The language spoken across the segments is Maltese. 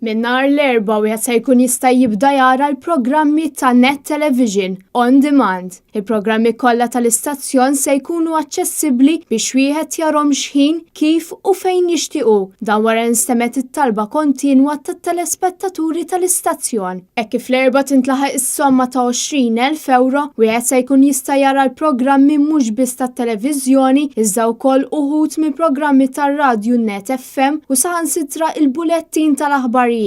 Minn nhar l-Erbgħa wieħed se jkun jista' jibda jara l-programmi ta' Net Television On Demand. Il-programmi kollha tal-istazzjon se jkunu aċċessibbli biex wieħed jarahom x'ħin, kif u fejn jixtiequ. Dan wara nstemet it-talba kontinwa tat-telespettaturi tal-istazzjon. Hekk kif l-Erbgħa tintlaħaq is-somma ta' 20,000 euro, wieħed se jkun jista' jara l-programmi mhux biss tat-televiżjoni iżda wkoll uħud mill-programmi tar-radju Net FM u saħansitra il-bulettin tal-aħbarijiet.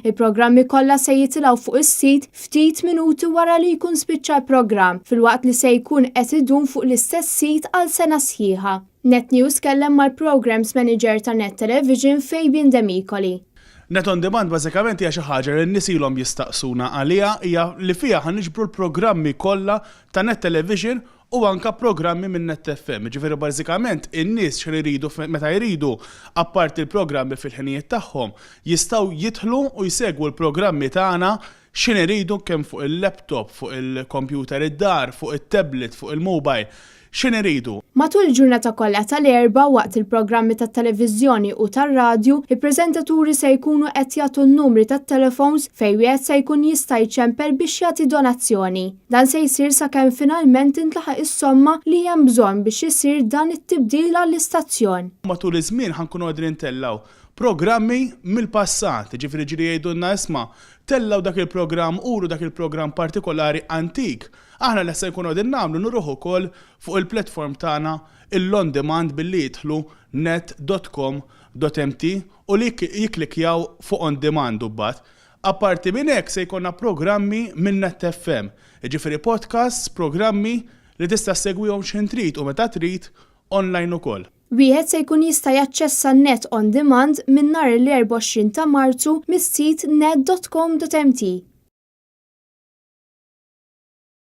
Il-programmi kollha se jitilgħu fuq is-sit ftit minuti wara li jkun spiċċa l-programm, filwaqt li se jkun qed idum fuq l-istess sit għal sena sħiħa. Net News kellem mal-Programs Manager ta' Net Television Fabian Demikoli. Net On Demand bażikament hija xi ħaġa li n-nies ilhom jistaqsuna għaliha hija li fiha ħaniġbru l-programmi kollha ta' Net Television u anka programmi minn Net FM. Ġifieri bażikament in-nies x'iridu meta jridu apparti l-programmi fil-ħinijiet tagħhom jistgħu jidħlu u jsegwu l-programmi tagħna x'in iridu kemm fuq il-laptop, fuq il-kompjuter id-dar, fuq it-tablet, fuq il-mobile. X'in iridu. Matul il-ġurnata kollha tal-Erbgħa waqt il-programmi tat-televiżjoni u tar-radju, il-preżentaturi se jkunu qed jagħtu n-numri tat-telefons fejn wieħed se jkun jista' jċempel biex jagħti donazzjoni. Dan se jsir sakemm finalment intlaħaq is-somma li hemm bżonn biex isir dan it-tibdil għall-istazzjon. Matul iż-żmien ħankunu qegħdin intellaw programmi mill-passat, ġifieri jgħidulna isma' tellaw dak il-programm uru dak il-programm partikolari antik. Aħna lesa jkunu qegħdin nagħmlu nuruħu wkoll fuq il-platform tagħna il-on demand billi jidħlu net.com.mt u li jiklikjaw fuq on demand ubbat. Apparti minn hekk se jkollna programmi minn Net FM, jiġifieri podcasts, programmi li tista' segwihom x'in trid u meta trid online ukoll. Wieħed se jkun jista' jaċċessa Net On Demand minn nhar l-24 ta' Marzu mis-sit net.com.mt.